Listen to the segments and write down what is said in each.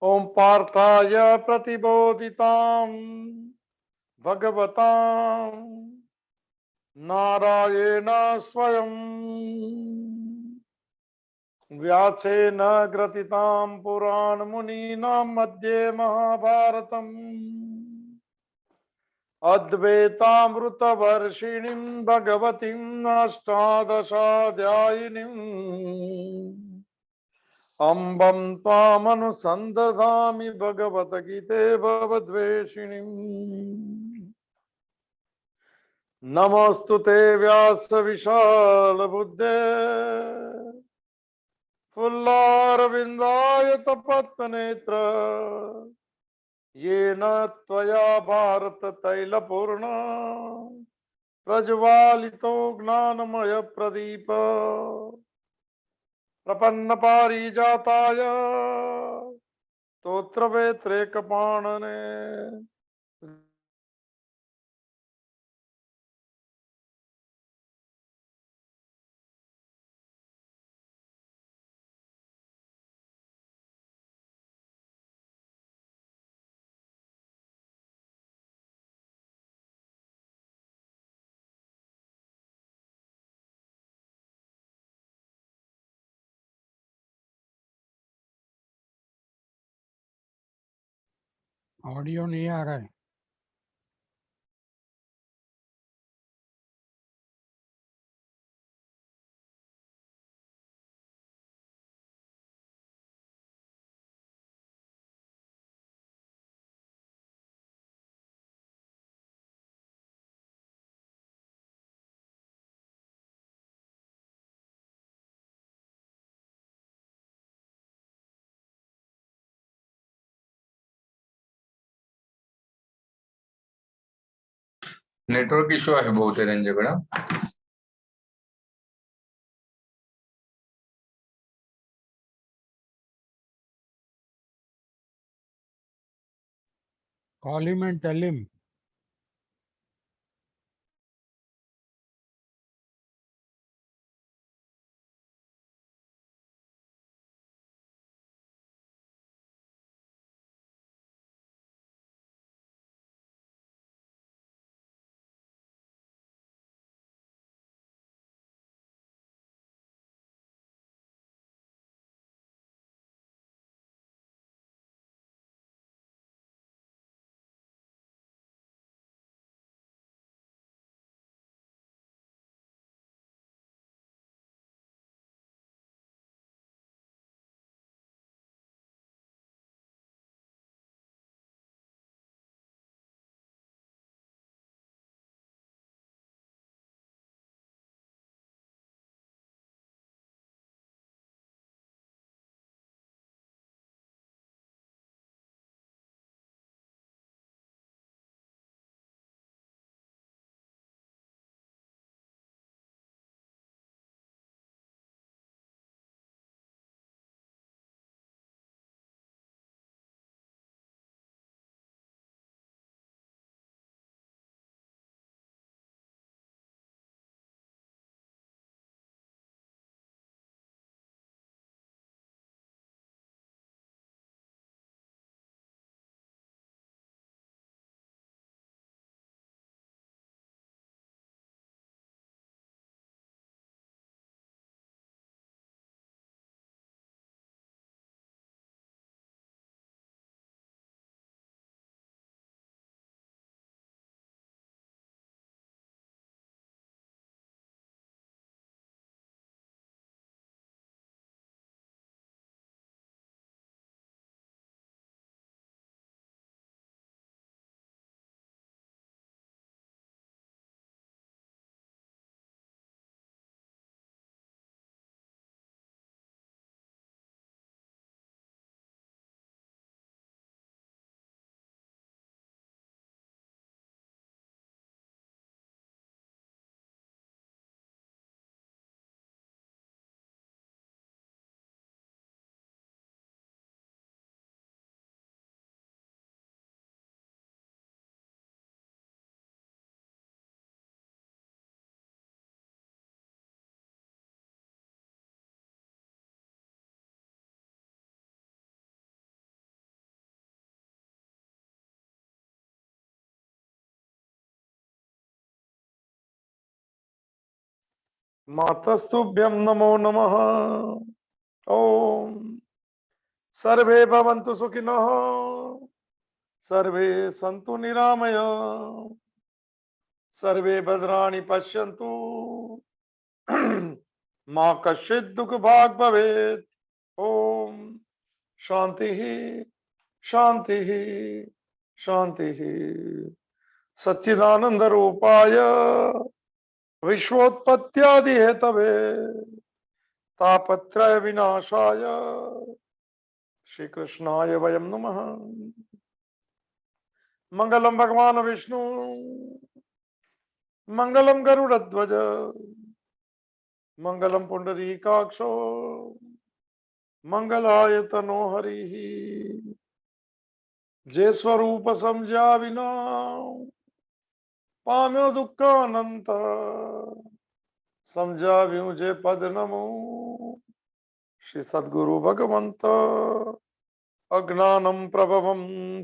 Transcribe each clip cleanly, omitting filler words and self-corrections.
ओम पार्थाय प्रतिबोधितां भगवता नारायण स्वयं व्यासेन ग्रथितां पुराणमुनीनां मध्ये महाभारतम् अद्वैतामृतवर्षिणीं भगवतीम् अष्टादशाध्यायिनीम् अम्बं त्वामनुसन्दधामि भगवद्गीते भवद्वेषिणीम् नमोऽस्तु ते व्यास विशालबुद्धे फुल्लारविन्दाय तपत्नेत्र येन त्वया भारततैलपूर्ण प्रज्वालितो ज्ञानमय प्रदीप प्रपन्नपारिजाताय स्तोत्रवेत्रैकपाणने ऑडियो नहीं आ रहा है। नेटवर्क इश्यू आहे बहुतेक त्यांच्याकडं. Call him and tell him. मातस्तुभ्यं नमो नमः। ओम सर्वे भवन्तु सुखिनः, सर्वे सन्तु निरामयाः, सर्वे भद्राणि पश्यन्तु, मां कश्चित् दुःखभाग् भवेत्। ओम शांति शांति शांति। सच्चिदानंद रूपाय विश्वोत्पत्त्यादि हेतवे तापत्रय विनाशाय श्री कृष्णाय वयं नमः। मंगलम भगवान विष्णु, मंगलम गरुड़ध्वज, मंगलम पुंडरीकाक्षो, मंगलाय तनो हरिः। जे स्वरूप समझा विना पाम्यो दुःखानंत, समझा व्यूं जे पद नमो श्री सद्गुरु भगवंत। अज्ञानं प्रभवं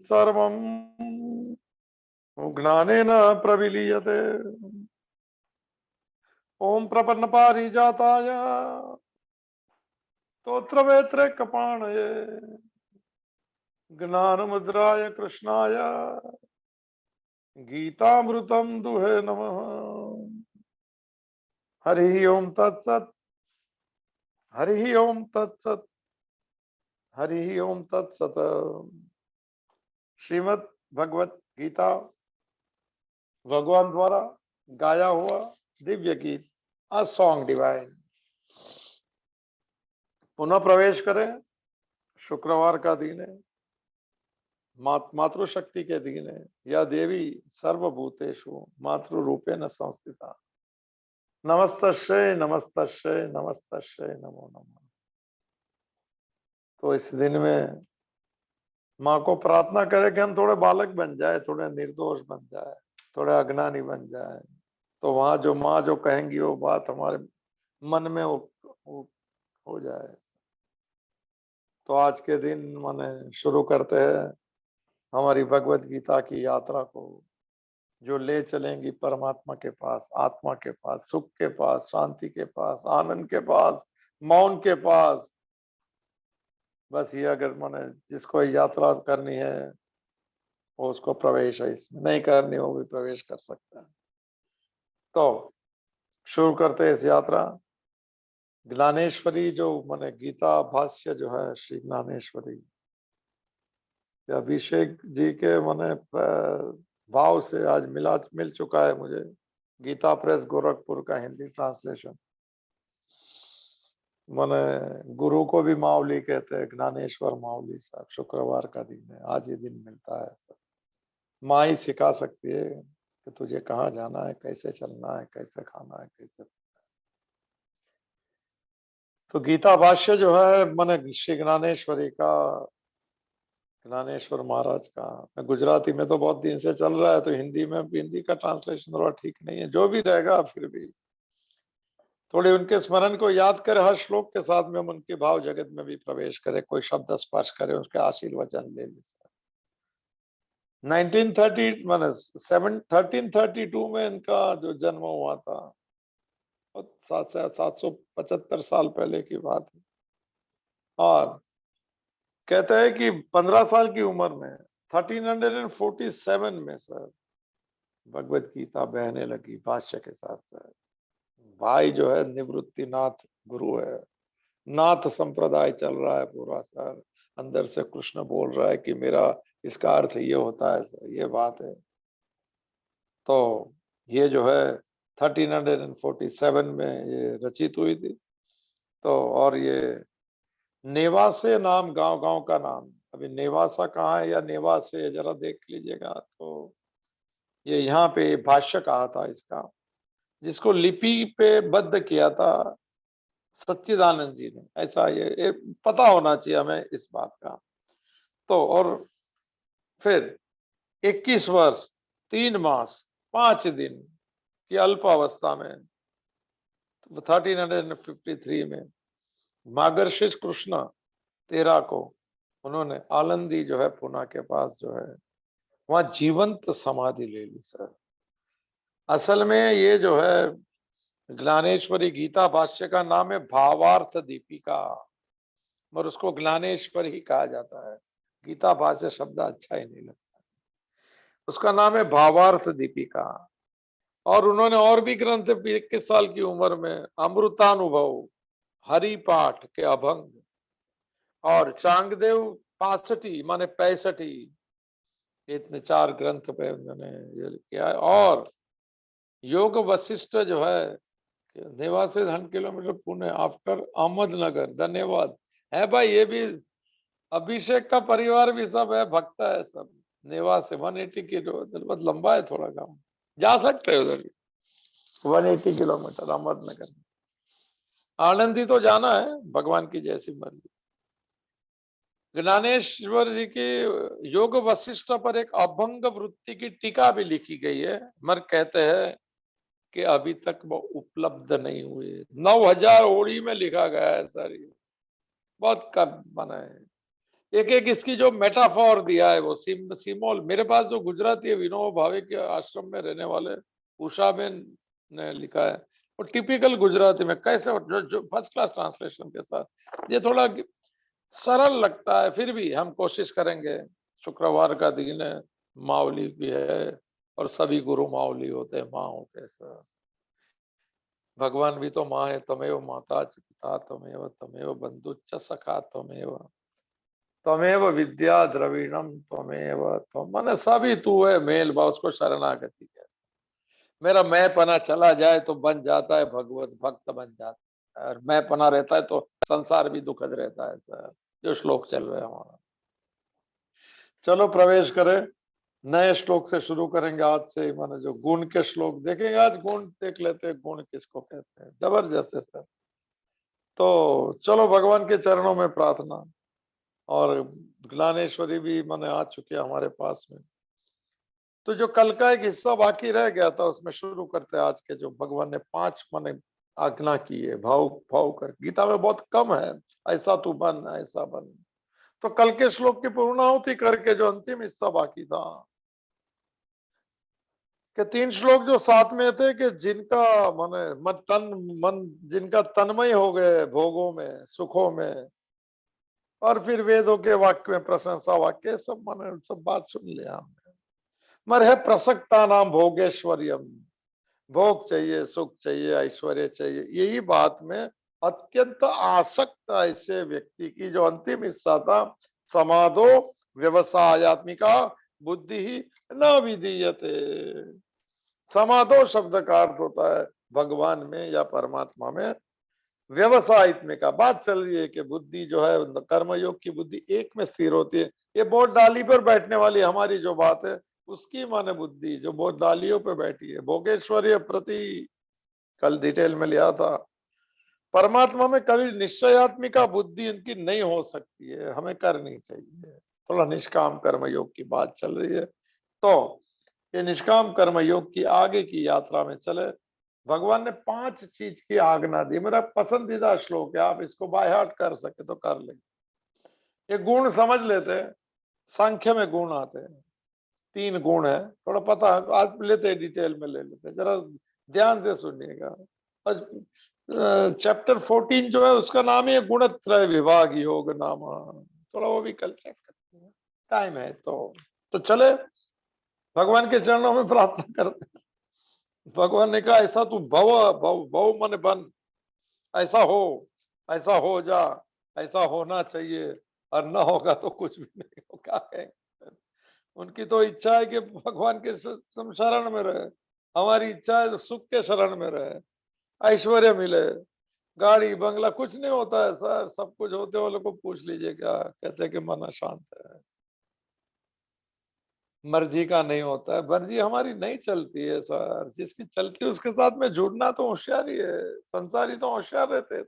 सर्वं ज्ञानेन प्रविलीयते। ओम प्रपन्न पारिजाताय स्तोत्रवेत्रे कपाणये ज्ञानमुद्राय कृष्णाय गीतामृतं दुहे नमः। हरि ओम तत्सत, हरि ओम तत्सत, हरि ओम तत्सत। श्रीमद् भगवत गीता भगवान द्वारा गाया हुआ दिव्य गीत, अ सॉन्ग डिवाइन। पुनः प्रवेश करें। शुक्रवार का दिन है, मातृशक्ति के दिन है। या देवी सर्वभूतेषु मातृ रूपेण संस्थिता। नमस्तस्यै नमस्तस्यै नमस्तस्यै नमो नमः। तो इस दिन में माँ को प्रार्थना करें कि हम थोड़े बालक बन जाए, थोड़े निर्दोष बन जाए, थोड़े अज्ञानी बन जाए, तो वहां जो माँ जो कहेंगी वो बात हमारे मन में वो हो जाए। तो आज के दिन माने शुरू करते हैं हमारी भगवत गीता की यात्रा को, जो ले चलेंगी परमात्मा के पास, आत्मा के पास, सुख के पास, शांति के पास, आनंद के पास, मौन के पास। बस ये अगर माने जिसको यात्रा करनी है वो उसको प्रवेश है, इसमें नहीं करनी वो भी प्रवेश कर सकता है। तो शुरू करते हैं इस यात्रा। ज्ञानेश्वरी जो माने गीता भाष्य जो है श्री ज्ञानेश्वरी, अभिषेक जी के माने भाव से आज मिल चुका है मुझे। गीता प्रेस गोरखपुर का हिंदी ट्रांसलेशन। माने गुरु को भी मावली कहते हैं, ज्ञानेश्वर मावली साहब। शुक्रवार का दिन है, आज ही दिन मिलता है। माँ ही सिखा सकती है कि तुझे कहाँ जाना है, कैसे चलना है, कैसे खाना है, कैसे। तो गीता भाष्य जो है माने श्री ज्ञानेश्वरी का, ज्ञानेश्वर महाराज का। गुजराती में तो बहुत दिन से चल रहा है, तो हिंदी में भी, हिंदी का ट्रांसलेशन थोड़ा ठीक नहीं है, जो भी रहेगा फिर भी थोड़े उनके स्मरण को याद कर हर श्लोक के साथ में हम उनके भाव जगत में भी प्रवेश करें, कोई शब्द स्पर्श करे, उसके आशीर्वचन ले ले। 1930 माने 1332 में इनका जो जन्म हुआ था, 775 साल पहले की बात है। और कहते हैं कि 15 साल की उम्र में 1347 में सर भगवत गीता बहने लगी भाष्य के साथ साथ। भाई जो है निवृत्ति नाथ गुरु है, नाथ संप्रदाय चल रहा है पूरा सर। अंदर से कृष्ण बोल रहा है कि मेरा इसका अर्थ ये होता है सर, ये बात है। तो ये जो है 1347 में ये रचित हुई थी। तो और ये नेवासे नाम, गांव का नाम। अभी नेवासा कहाँ है या नेवासे जरा देख लीजिएगा। तो ये यहाँ पे भाष्य कहा था इसका, जिसको लिपि पे बद्ध किया था सच्चिदानंद जी ने। ऐसा ये पता होना चाहिए हमें इस बात का। तो और फिर 21 वर्ष 3 मास 5 दिन की अल्पावस्था में 1353 में मार्गशीर्ष कृष्ण 13 को उन्होंने आलंदी जो है पुणे के पास जो है वहां जीवंत समाधि ले ली सर। असल में ये जो है ज्ञानेश्वरी गीता भाष्य का नाम है भावार्थ दीपिका, और उसको ज्ञानेश्वर ही कहा जाता है। गीता भाष्य शब्द अच्छा ही नहीं लगता, उसका नाम है भावार्थ दीपिका। और उन्होंने और भी ग्रंथ 21 साल की उम्र में अमृतानुभव, हरि पाठ के अभंग, और चांगदेव 65 माने 65, इतने 4 ग्रंथ पे उन्होंने ये किया है। और योग वशिष्ठ जो है, नेवासे 100 किलोमीटर पुणे आफ्टर अहमदनगर, धन्यवाद है भाई। ये भी अभिषेक का परिवार भी सब है, भक्त है सब। नेवासे 180 किलोमीटर, बहुत लंबा है थोड़ा गाँव, जा सकते हैं उधर भी। 180 किलोमीटर अहमदनगर। आनंदी तो जाना है, भगवान की जैसी मर्जी। ज्ञानेश्वर जी की योग वशिष्ठ पर एक अभंग वृत्ति की टीका भी लिखी गई है, मगर कहते हैं कि अभी तक वो उपलब्ध नहीं हुई। 9000 ओड़ी में लिखा गया है सर, ये बहुत कम बना है। एक एक इसकी जो मेटाफोर दिया है वो सिमोल, मेरे पास जो गुजराती है विनोबा भावे के आश्रम में रहने वाले उषाबेन ने लिखा है, वो टिपिकल गुजराती में कैसे, जो फर्स्ट क्लास ट्रांसलेशन के साथ। ये थोड़ा सरल लगता है, फिर भी हम कोशिश करेंगे। शुक्रवार का दिन है, मावली भी है, और सभी गुरु मावली होते हैं, माँ होते हैं सर। भगवान भी तो माँ है, तमेव माता च पिता तमेव, तमेव बंधुश्च सखा तमेव, तमेव विद्या द्रविणम तमेव, तो मन सभी तू है, मेल भाव, उसको शरणागति है। मेरा मैं पना चला जाए तो बन जाता है भगवत भक्त, बन जाता है। और मैं पना रहता है तो संसार भी दुखद रहता है सर। जो श्लोक चल रहा है हमारा, चलो प्रवेश करें। नए श्लोक से शुरू करेंगे आज से। माने जो गुण के श्लोक देखेंगे आज, गुण देख लेते हैं, गुण किसको कहते हैं। जबरदस्त है सर। तो चलो भगवान के चरणों में प्रार्थना। और ज्ञानेश्वरी भी माने आ चुके हैं हमारे पास में। तो जो कल का एक हिस्सा बाकी रह गया था, उसमें शुरू करते हैं आज के। जो भगवान ने 5 माने आज्ञा की है, भाव भाव कर, गीता में बहुत कम है। ऐसा तू बन, ऐसा बन। तो कल के श्लोक की पूर्णाहुति करके जो अंतिम हिस्सा बाकी था, कि 3 श्लोक जो साथ में थे, कि जिनका माने मन जिनका तन्मय हो गए भोगों में, सुखों में, और फिर वेदों के वाक्य में प्रशंसा वाक्य सब, माने सब बात सुन लिया हमने। मर है प्रसक्ता नाम भोगेश्वर्यम, भोग चाहिए, सुख चाहिए, ऐश्वर्य चाहिए, यही बात में अत्यंत आसक्त ऐसे व्यक्ति की जो अंतिम हिस्सा था, समाधो व्यवसायत्मिका बुद्धि ही न विधीयते। समाधो शब्द का अर्थ होता है भगवान में या परमात्मा में व्यवसायित में का। बात चल रही है कि बुद्धि जो है, कर्मयोग की बुद्धि एक में स्थिर होती है। ये बोध डाली पर बैठने वाली हमारी जो बात है, उसकी माने बुद्धि जो बोध डालियों पे बैठी है। भोगेश्वर्य प्रति कल डिटेल में लिया था। परमात्मा में कभी निश्चयात्मिका बुद्धि इनकी नहीं हो सकती है, हमें करनी चाहिए। थोड़ा निष्काम कर्म योग की बात चल रही है, तो ये निष्काम कर्म योग की आगे की यात्रा में चले। भगवान ने 5 चीज की आज्ञा दी। मेरा पसंदीदा श्लोक है, आप इसको बाय हार्ट कर सके तो कर ले। ये गुण समझ लेते हैं, सांख्य में गुण आते हैं। 3 गुण है, थोड़ा पता है, आज लेते हैं, डिटेल में ले लेते हैं, जरा ध्यान से सुनिएगा। चैप्टर 14 जो है उसका नाम ही है गुणत्रय विभाग योग नाम। थोड़ा वो भी कल चेक करते हैं, टाइम है तो चले भगवान के चरणों में प्रार्थना करते हैं। भगवान ने कहा ऐसा तू भव भव भव मन बन, ऐसा हो, ऐसा हो जा, ऐसा होना चाहिए, और ना होगा तो कुछ भी नहीं होगा। उनकी तो इच्छा है कि भगवान के शरण में रहे। हमारी इच्छा है सुख के शरण में रहे, ऐश्वर्य मिले, गाड़ी बंगला कुछ नहीं होता है सर। सब कुछ होते वालों को पूछ लीजिए, क्या कहते हैं कि मन अशांत है, मर्जी का नहीं होता है। मर्जी हमारी नहीं चलती है सर, जिसकी चलती है उसके साथ में जुड़ना तो होशियारी है। संसारी तो होशियार रहते हैं।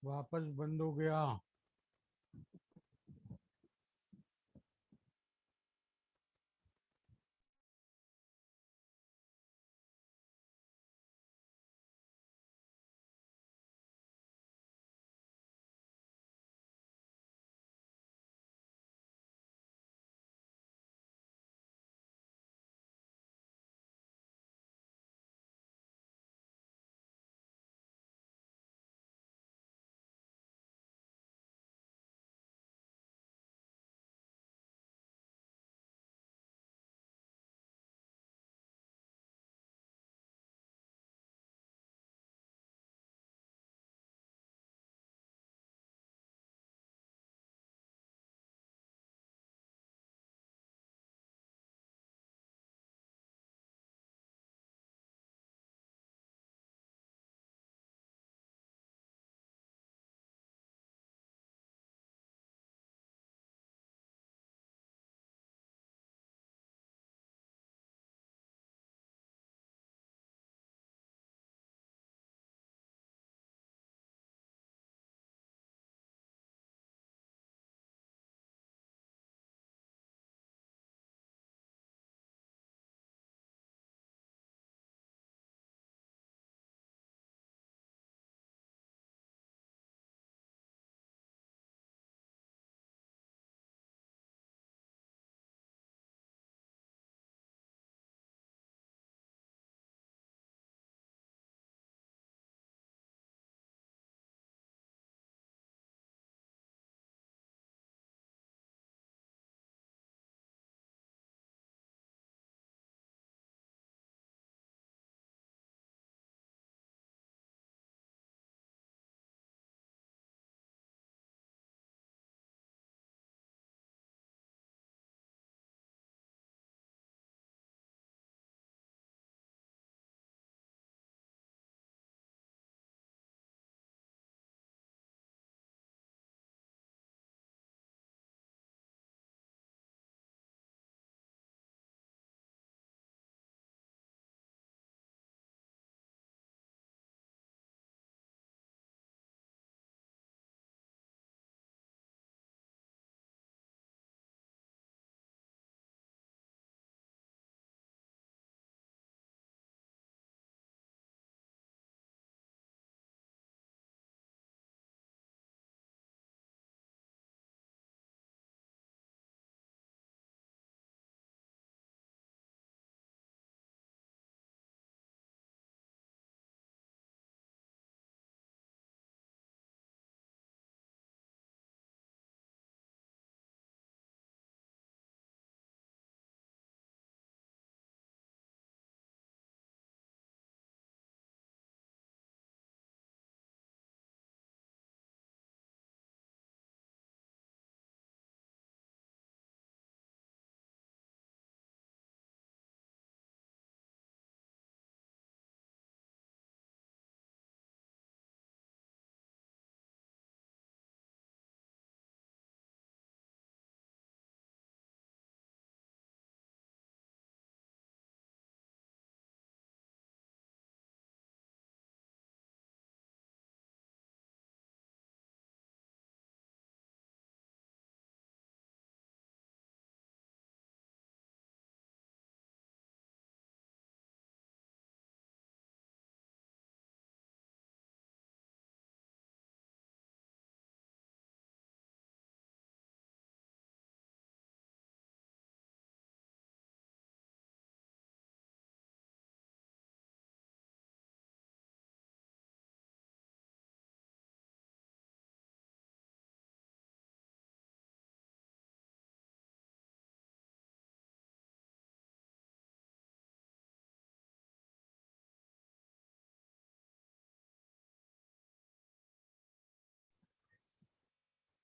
वापस बंद हो गया।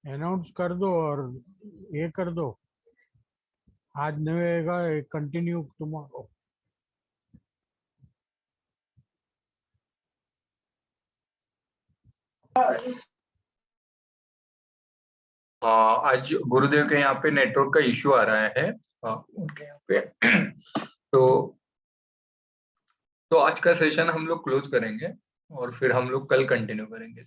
अनाउंस कर दो और ये कर दो। आज नहीं होएगा, कंटिन्यू टुमारो। आज गुरुदेव के यहाँ पे नेटवर्क का इश्यू आ रहा है, उनके यहाँ पे। तो आज का सेशन हम लोग क्लोज करेंगे और फिर हम लोग कल कंटिन्यू करेंगे।